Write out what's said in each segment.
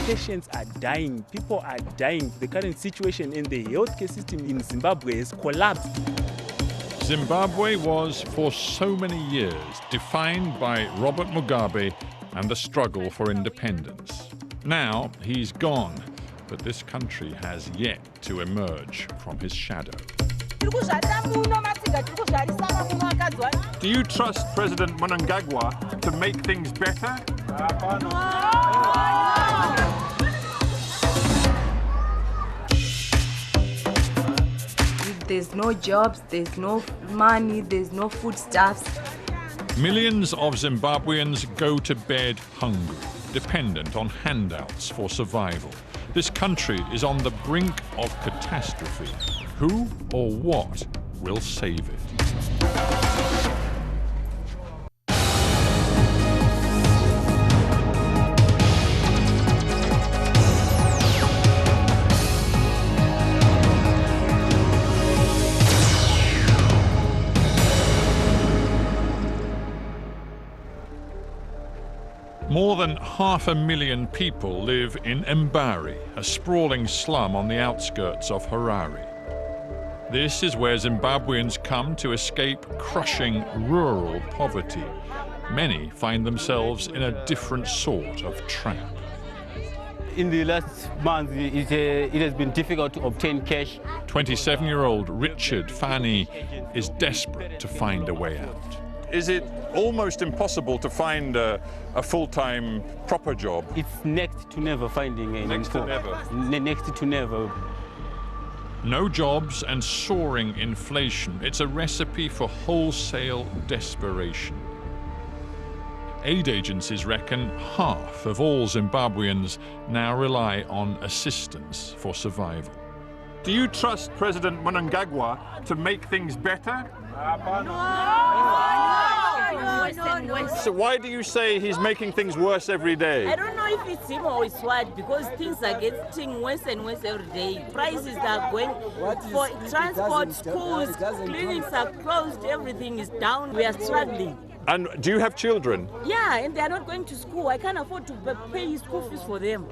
patients are dying, people are dying. The current situation in the healthcare system in Zimbabwe has collapsed. Zimbabwe was, for so many years, defined by Robert Mugabe and the struggle for independence. Now he's gone, but this country has yet to emerge from his shadow. Do you trust President Mnangagwa to make things better? If there's no jobs, there's no money, there's no foodstuffs. Millions of Zimbabweans go to bed hungry, dependent on handouts for survival. This country is on the brink of catastrophe. Who or what will save it? More than 500,000 people live in Mbari, a sprawling slum on the outskirts of Harare. This is where Zimbabweans come to escape crushing rural poverty. Many find themselves in a different sort of trap. In the last month, it has been difficult to obtain cash. 27-year-old Richard Fani is desperate to find a way out. Is it almost impossible to find a full-time, proper job? It's next to never finding a Next to never. Next to never. No jobs and soaring inflation. It's a recipe for wholesale desperation. Aid agencies reckon half of all Zimbabweans now rely on assistance for survival. Do you trust President Mnangagwa to make things better? So why do you say he's making things worse every day? I don't know if it's him or it's what, because things are getting worse and worse every day. Prices are going for transport, schools, clinics are closed, everything is down. We are struggling. And do you have children? Yeah, and they are not going to school. I can't afford to pay school fees for them.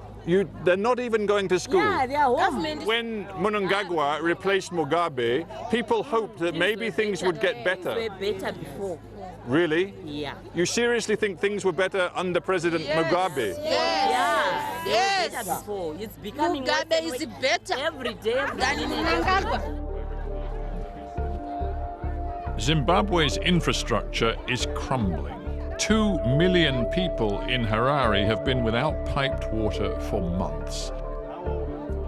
They're not even going to school? Yeah, they are home. When Mnangagwa replaced Mugabe, people hoped that maybe things would get better. They were better before. Really? Yeah. You seriously think things were better under President Mugabe? Yes. Yes. They were better before. It's becoming Mugabe worse is better every day. than Mnangagwa. Zimbabwe's infrastructure is crumbling. 2 million people in Harare have been without piped water for months.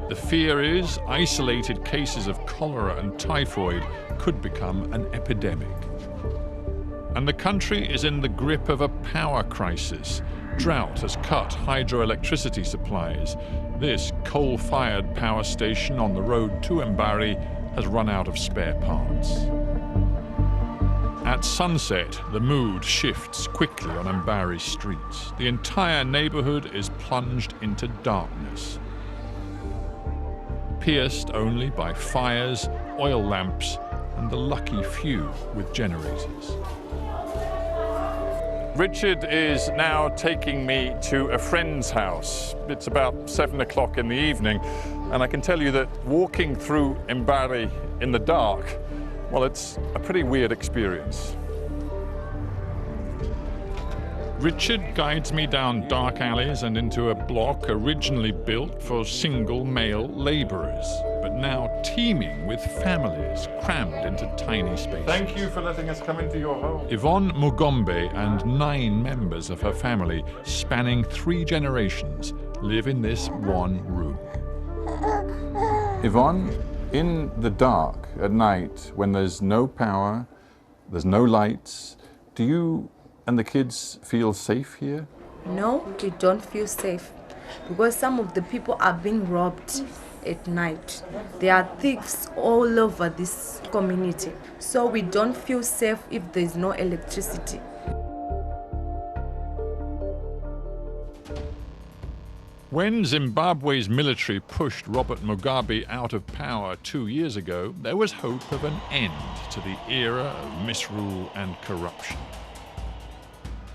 The fear is isolated cases of cholera and typhoid could become an epidemic. And the country is in the grip of a power crisis. Drought has cut hydroelectricity supplies. This coal-fired power station on the road to Mbari has run out of spare parts. At sunset, the mood shifts quickly on Mbari streets. The entire neighborhood is plunged into darkness, pierced only by fires, oil lamps, and the lucky few with generators. Richard is now taking me to a friend's house. It's about 7 o'clock in the evening, and I can tell you that walking through Mbari in the dark, well, it's a pretty weird experience. Richard guides me down dark alleys and into a block originally built for single male laborers, but now teeming with families crammed into tiny spaces. Thank you for letting us come into your home. Yvonne Mugombe and 9 members of her family, spanning 3 generations, live in this one room. Yvonne, in the dark at night, when there's no power, there's no lights, do you and the kids feel safe here? No, we don't feel safe because some of the people are being robbed at night. There are thieves all over this community. So we don't feel safe if there's no electricity. When Zimbabwe's military pushed Robert Mugabe out of power 2 years ago, there was hope of an end to the era of misrule and corruption.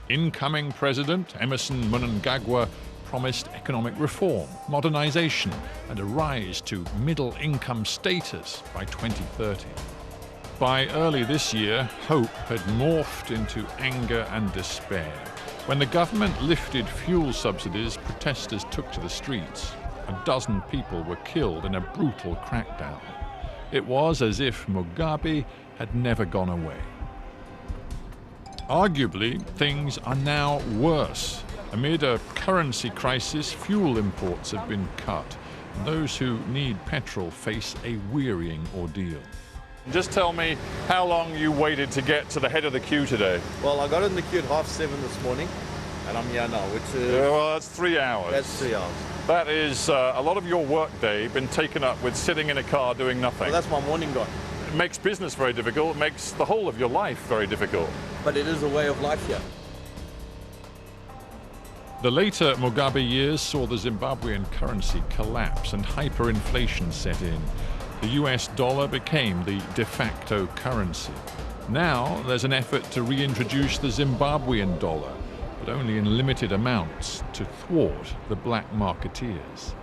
Incoming President Emmerson Mnangagwa promised economic reform, modernization, and a rise to middle-income status by 2030. By early this year, hope had morphed into anger and despair. When the government lifted fuel subsidies, protesters took to the streets. A dozen people were killed in a brutal crackdown. It was as if Mugabe had never gone away. Arguably, things are now worse. Amid a currency crisis, fuel imports have been cut, and those who need petrol face a wearying ordeal. Just tell me how long you waited to get to the head of the queue today. Well, I got in the queue at 7:30 this morning, and I'm here now, which is... Well, that's 3 hours. That's 3 hours. That is a lot of your work day been taken up with sitting in a car doing nothing. Well, that's my morning gone. It makes business very difficult. It makes the whole of your life very difficult. But it is a way of life here. The later Mugabe years saw the Zimbabwean currency collapse and hyperinflation set in. The US dollar became the de facto currency. Now there's an effort to reintroduce the Zimbabwean dollar, but only in limited amounts to thwart the black marketeers.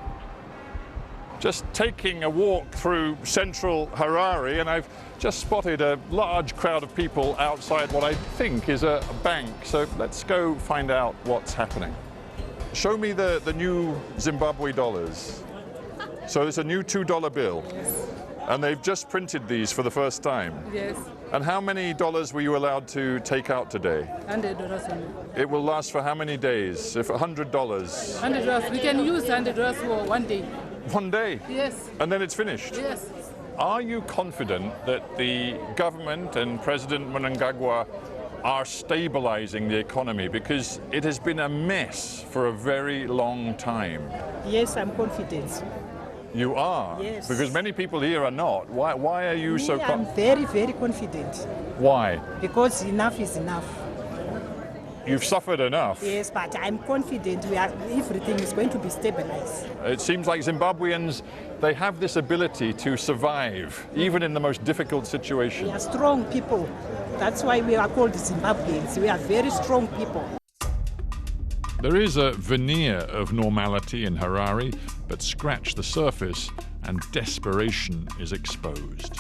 Just taking a walk through central Harare, and I've just spotted a large crowd of people outside what I think is a bank. So let's go find out what's happening. Show me the new Zimbabwe dollars. So it's a new $2 bill. Yes. And they've just printed these for the first time. Yes. And how many dollars were you allowed to take out today? $100 only. It will last for how many days? If $100? $100. We can use $100 for 1 day. 1 day? Yes. And then it's finished? Yes. Are you confident that the government and President Mnangagwa are stabilizing the economy? Because it has been a mess for a very long time. Yes, I'm confident. You are? Yes. Because many people here are not. Why are you so I'm very, very confident. Why? Because enough is enough. You've suffered enough. Yes, but I'm confident everything is going to be stabilized. It seems like Zimbabweans, they have this ability to survive, even in the most difficult situations. We are strong people. That's why we are called Zimbabweans. We are very strong people. There is a veneer of normality in Harare, but scratch the surface and desperation is exposed.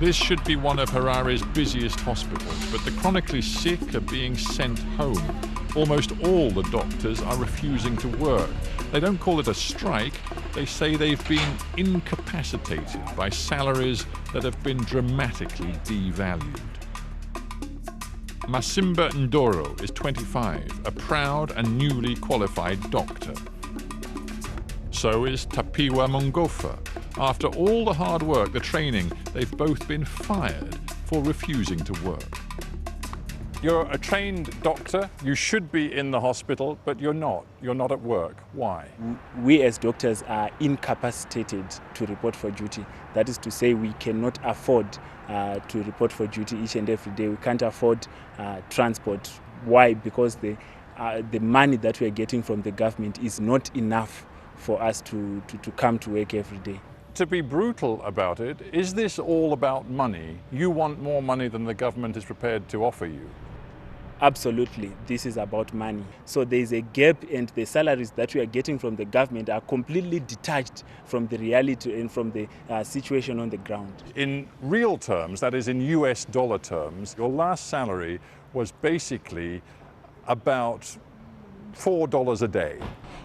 This should be one of Harare's busiest hospitals, but the chronically sick are being sent home. Almost all the doctors are refusing to work. They don't call it a strike, they say they've been incapacitated by salaries that have been dramatically devalued. Masimba Ndoro is 25, a proud and newly qualified doctor. So is Tapiwa Mongofa. After all the hard work, the training, they've both been fired for refusing to work. You're a trained doctor, you should be in the hospital, but you're not. You're not at work. Why? We as doctors are incapacitated to report for duty. That is to say, we cannot afford to report for duty each and every day. We can't afford transport. Why? Because the money that we are getting from the government is not enough for us to come to work every day. To be brutal about it, is this all about money? You want more money than the government is prepared to offer you? Absolutely, this is about money. So there is a gap, and the salaries that we are getting from the government are completely detached from the reality and from the situation on the ground. In real terms, that is in US dollar terms, your last salary was basically about $4 a day.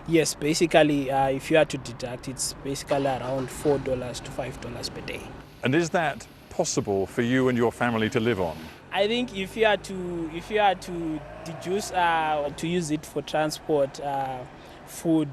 Yes, basically, if you are to deduct, it's basically around $4 to $5 per day. And is that possible for you and your family to live on? I think if you are to deduce to use it for transport, food,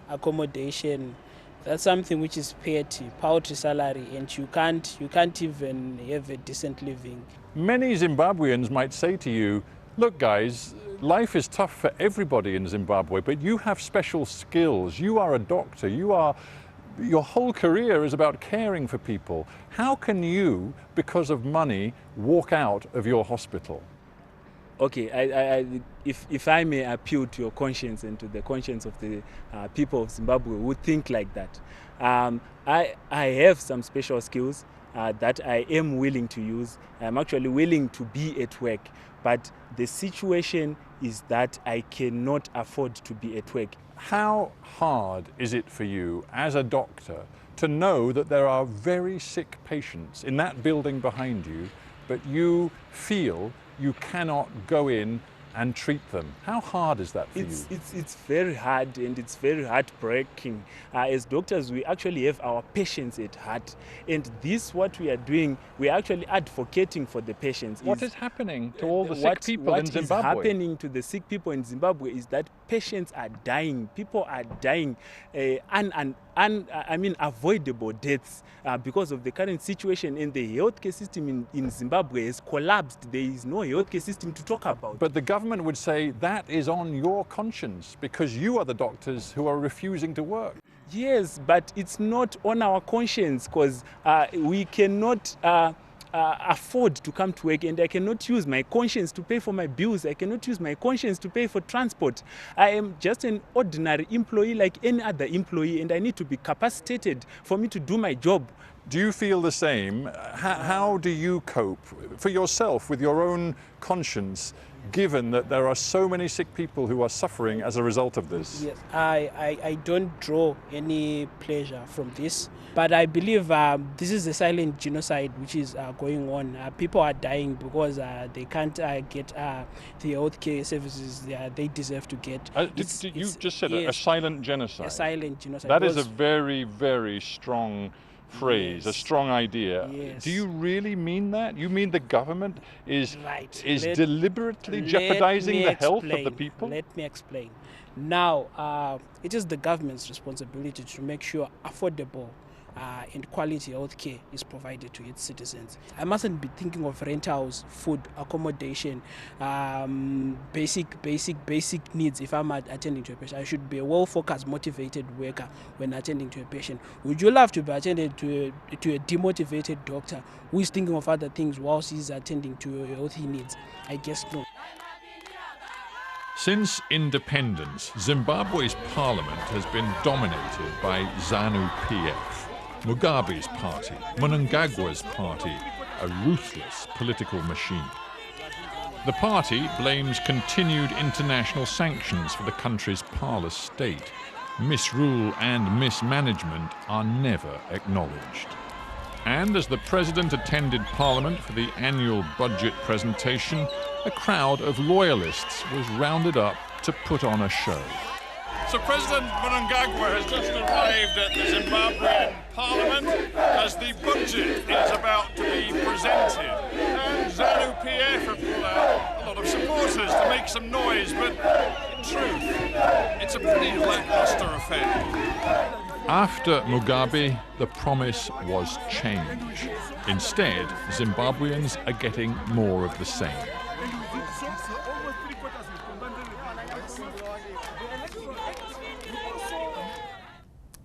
accommodation, that's something which is paid paltry salary, and you can't even have a decent living. Many Zimbabweans might say to you, look guys, life is tough for everybody in Zimbabwe, but you have special skills. You are a doctor. Your whole career is about caring for people. How can you, because of money, walk out of your hospital? Okay, if I may appeal to your conscience and to the conscience of the people of Zimbabwe who think like that. I have some special skills. that I am willing to use. I'm actually willing to be at work, but the situation is that I cannot afford to be at work. How hard is it for you as a doctor to know that there are very sick patients in that building behind you, but you feel you cannot go in and treat them? How hard is that for you? It's very hard, and it's very heartbreaking. As doctors, we actually have our patients at heart, and this, what we are doing, we are actually advocating for the patients. What is happening to all the sick people in Zimbabwe? What is happening to the sick people in Zimbabwe is that patients are dying. People are dying, avoidable deaths because of the current situation, and the healthcare system in Zimbabwe has collapsed. There is no healthcare system to talk about. But the government would say that is on your conscience because you are the doctors who are refusing to work. Yes, but it's not on our conscience because we cannot afford to come to work, and I cannot use my conscience to pay for my bills. I cannot use my conscience to pay for transport. I am just an ordinary employee like any other employee, and I need to be capacitated for me to do my job. Do you feel the same? How do you cope for yourself with your own conscience, given that there are so many sick people who are suffering as a result of this? Yes, I don't draw any pleasure from this, but I believe this is a silent genocide which is going on. People are dying because they can't get the healthcare services they deserve to get. You just said yes, a silent genocide. A silent genocide. That is a very, very strong phrase, yes, a strong idea. Yes. Do you really mean that? You mean the government is deliberately jeopardizing the health of the people? Let me explain. Now, it is the government's responsibility to make sure affordable and quality healthcare is provided to its citizens. I mustn't be thinking of rentals, food, accommodation, basic needs if I'm attending to a patient. I should be a well-focused, motivated worker when attending to a patient. Would you love to be attended to a demotivated doctor who is thinking of other things whilst he's attending to your healthy needs? I guess no. Since independence, Zimbabwe's parliament has been dominated by ZANU-PF, Mugabe's party, Mnangagwa's party, a ruthless political machine. The party blames continued international sanctions for the country's parlous state. Misrule and mismanagement are never acknowledged. And as the president attended Parliament for the annual budget presentation, a crowd of loyalists was rounded up to put on a show. So President Mnangagwa has just arrived at the Zimbabwean Parliament as the budget is about to be presented. And ZANU-PF have pulled out a lot of supporters to make some noise, but in truth, it's a pretty lackluster affair. After Mugabe, the promise was change. Instead, Zimbabweans are getting more of the same.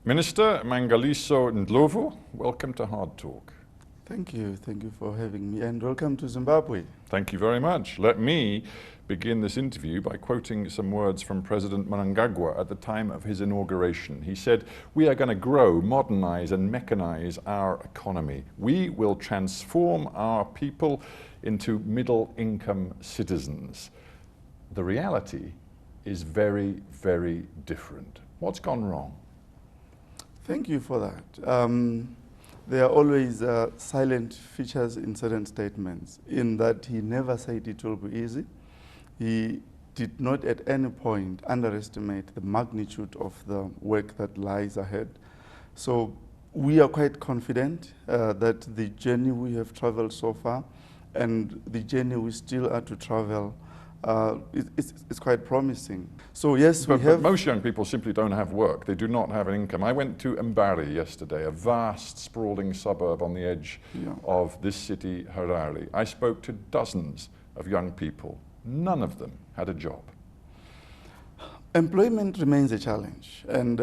Minister Mangaliso Ndlovu, welcome to Hard Talk. Thank you for having me, and welcome to Zimbabwe. Thank you very much. Let me begin this interview by quoting some words from President Mnangagwa at the time of his inauguration. He said, "We are going to grow, modernize and mechanize our economy. We will transform our people into middle-income citizens." The reality is very, very different. What's gone wrong? Thank you for that. There are always silent features in certain statements, in that he never said it will be easy. He did not at any point underestimate the magnitude of the work that lies ahead. So we are quite confident that the journey we have traveled so far and the journey we still are to travel it's quite promising. So yes, but most young people simply don't have work. They do not have an income. I went to Mbari yesterday, a vast, sprawling suburb on the edge of this city, Harare. I spoke to dozens of young people. None of them had a job. Employment remains a challenge, and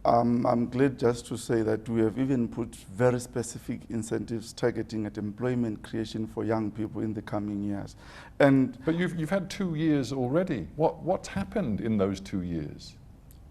I'm glad just to say that we have even put very specific incentives targeting at employment creation for young people in the coming years. But you've had 2 years already. What's happened in those 2 years?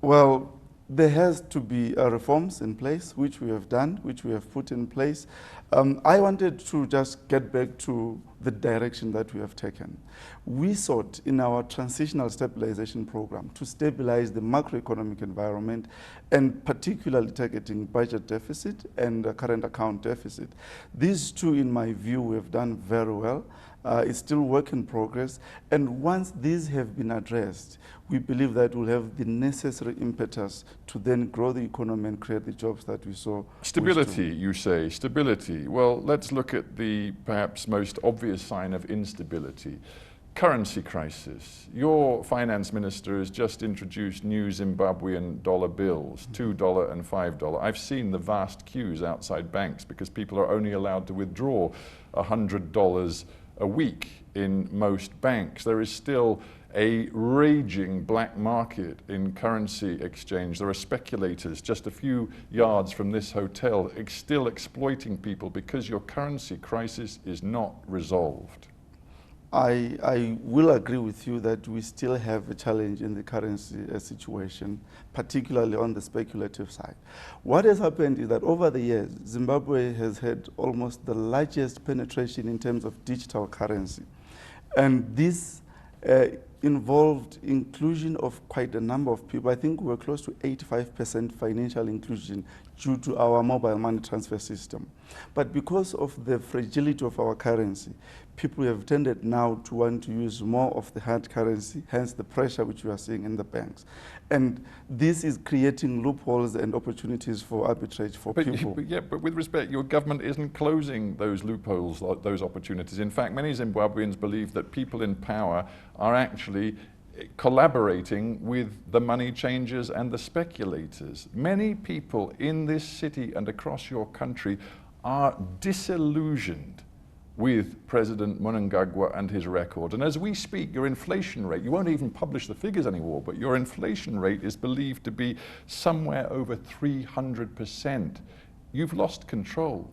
Well, there has to be reforms in place, which we have done, which we have put in place. I wanted to just get back to the direction that we have taken. We sought in our transitional stabilization program to stabilize the macroeconomic environment, and particularly targeting budget deficit and current account deficit. These two, in my view, we have done very well. It's still work in progress, and once these have been addressed, we believe that we'll have the necessary impetus to then grow the economy and create the jobs that we saw. Stability, you say, stability. Well, let's look at the perhaps most obvious sign of instability. Currency crisis. Your finance minister has just introduced new Zimbabwean dollar bills, $2 and $5. I've seen the vast queues outside banks because people are only allowed to withdraw $100 a week in most banks. There is still a raging black market in currency exchange. There are speculators just a few yards from this hotel still exploiting people because your currency crisis is not resolved. I will agree with you that we still have a challenge in the currency situation, particularly on the speculative side. What has happened is that over the years, Zimbabwe has had almost the largest penetration in terms of digital currency. And this involved inclusion of quite a number of people. I think we were close to 85% financial inclusion due to our mobile money transfer system. But because of the fragility of our currency, people have tended now to want to use more of the hard currency, hence the pressure which we are seeing in the banks. And this is creating loopholes and opportunities for arbitrage for people. But with respect, your government isn't closing those loopholes, those opportunities. In fact, many Zimbabweans believe that people in power are actually collaborating with the money changers and the speculators. Many people in this city and across your country are disillusioned with President Mnangagwa and his record. And as we speak, your inflation rate, you won't even publish the figures anymore, but your inflation rate is believed to be somewhere over 300%. You've lost control.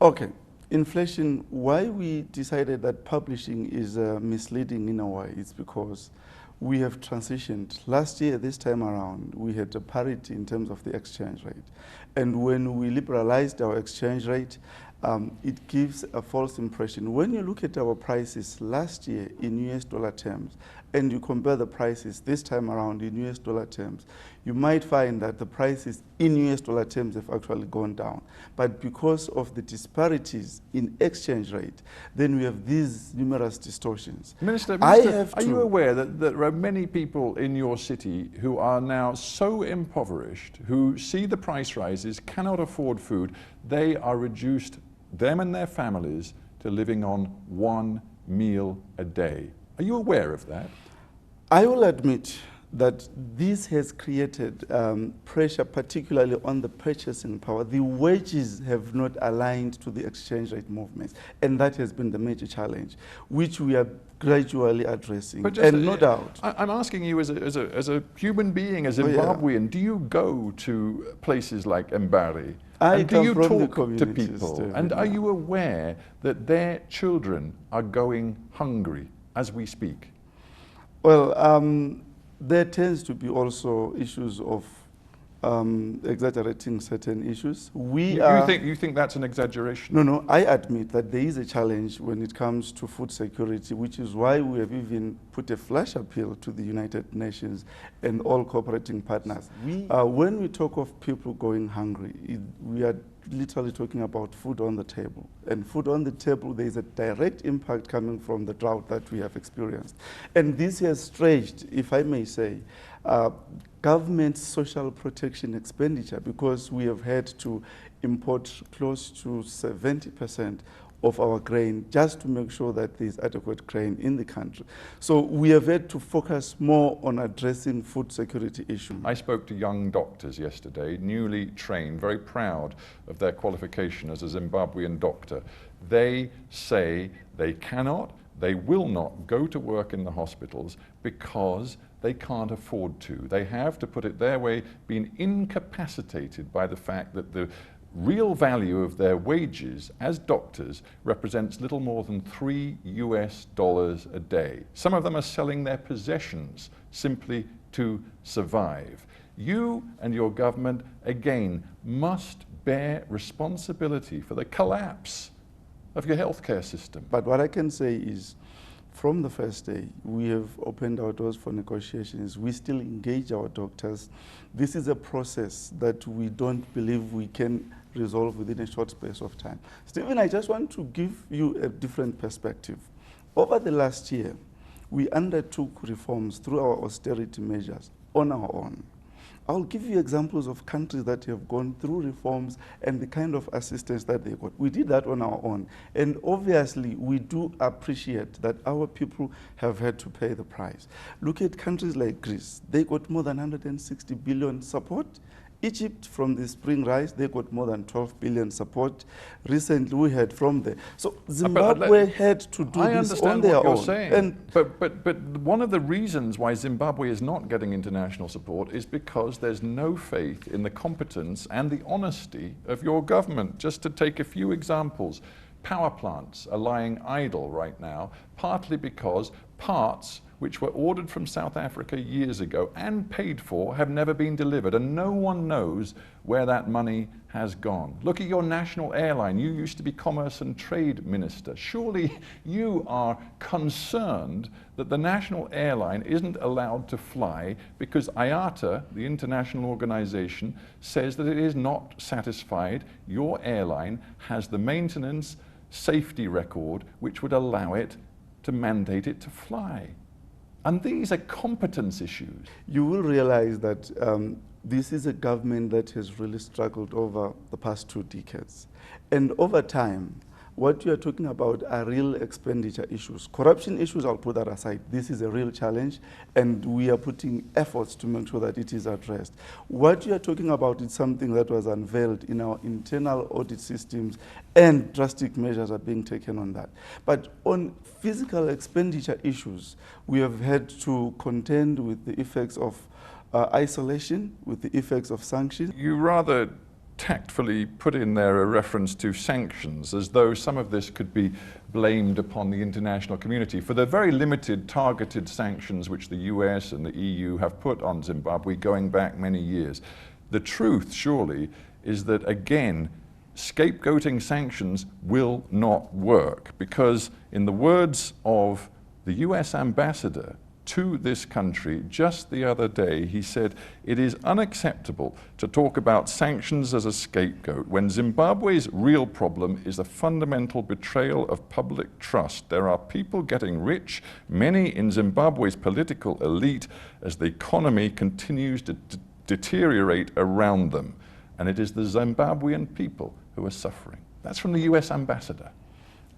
Okay. Inflation, why we decided that publishing is misleading in a way, it's because we have transitioned. Last year, this time around, we had a parity in terms of the exchange rate. And when we liberalized our exchange rate, it gives a false impression. When you look at our prices last year in US dollar terms, and you compare the prices this time around in US dollar terms, you might find that the prices in US dollar terms have actually gone down. But because of the disparities in exchange rate, then we have these numerous distortions. Minister, are you aware that there are many people in your city who are now so impoverished, who see the price rises, cannot afford food, they are reduced, them and their families, to living on one meal a day? Are you aware of that? I will admit that this has created pressure, particularly on the purchasing power. The wages have not aligned to the exchange rate movements, and that has been the major challenge, which we are gradually addressing. And no doubt. I'm asking you as a human being, a Zimbabwean, do you go to places like Mbari? And do you talk to people? And are you aware that their children are going hungry as we speak? Well, there tends to be also issues of exaggerating certain issues. You think that's an exaggeration? No, I admit that there is a challenge when it comes to food security, which is why we have even put a flash appeal to the United Nations and all cooperating partners. When we talk of people going hungry, we are literally talking about food on the table. And food on the table, there is a direct impact coming from the drought that we have experienced. And this has stretched, if I may say, government social protection expenditure, because we have had to import close to 70% of our grain just to make sure that there is adequate grain in the country. So we have had to focus more on addressing food security issues. I spoke to young doctors yesterday, newly trained, very proud of their qualification as a Zimbabwean doctor. They say they cannot, they will not go to work in the hospitals because they can't afford to. They have, to put it their way, been incapacitated by the fact that the real value of their wages as doctors represents little more than $3 US a day. Some of them are selling their possessions simply to survive. You and your government, again, must bear responsibility for the collapse of your healthcare system. But what I can say is, from the first day, we have opened our doors for negotiations. We still engage our doctors. This is a process that we don't believe we can resolve within a short space of time. Stephen, I just want to give you a different perspective. Over the last year, we undertook reforms through our austerity measures on our own. I'll give you examples of countries that have gone through reforms and the kind of assistance that they got. We did that on our own. And obviously, we do appreciate that our people have had to pay the price. Look at countries like Greece. They got more than 160 billion support. Egypt, from the spring rise, they got more than 12 billion support. Recently, we heard from there. So Zimbabwe had to do this on their own. But one of the reasons why Zimbabwe is not getting international support is because there's no faith in the competence and the honesty of your government. Just to take a few examples, power plants are lying idle right now, partly because parts which were ordered from South Africa years ago and paid for have never been delivered, and no one knows where that money has gone. Look at your national airline. You used to be Commerce and Trade Minister. Surely you are concerned that the national airline isn't allowed to fly because IATA, the international organization, says that it is not satisfied your airline has the maintenance safety record which would allow it to mandate it to fly. And these are competence issues. You will realize that this is a government that has really struggled over the past 2 decades. And over time, what you are talking about are real expenditure issues. Corruption issues, I'll put that aside. This is a real challenge, and we are putting efforts to make sure that it is addressed. What you are talking about is something that was unveiled in our internal audit systems, and drastic measures are being taken on that. But on physical expenditure issues, we have had to contend with the effects of isolation, with the effects of sanctions. You rather tactfully put in there a reference to sanctions, as though some of this could be blamed upon the international community for the very limited targeted sanctions which the US and the EU have put on Zimbabwe going back many years. The truth, surely, is that, again, scapegoating sanctions will not work, because in the words of the US ambassador to this country just the other day, he said, "It is unacceptable to talk about sanctions as a scapegoat when Zimbabwe's real problem is a fundamental betrayal of public trust. There are people getting rich, many in Zimbabwe's political elite, as the economy continues to deteriorate around them. And it is the Zimbabwean people who are suffering." That's from the US ambassador.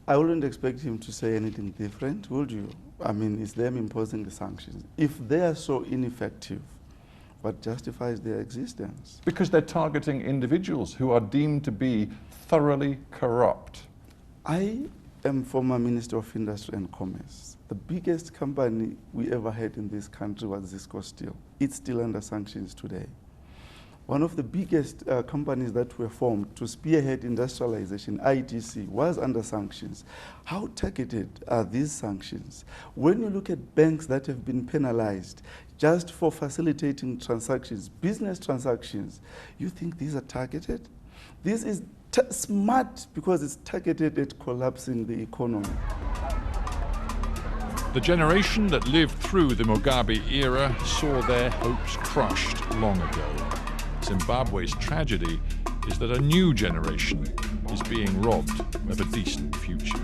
I wouldn't expect him to say anything different, would you? I mean, it's them imposing the sanctions. If they are so ineffective, what justifies their existence? Because they're targeting individuals who are deemed to be thoroughly corrupt. I am former Minister of Industry and Commerce. The biggest company we ever had in this country was Cisco Steel. It's still under sanctions today. One of the biggest companies that were formed to spearhead industrialization, ITC, was under sanctions. How targeted are these sanctions? When you look at banks that have been penalized just for facilitating transactions, business transactions, you think these are targeted? This is smart because it's targeted at collapsing the economy. The generation that lived through the Mugabe era saw their hopes crushed long ago. Zimbabwe's tragedy is that a new generation is being robbed of a decent future.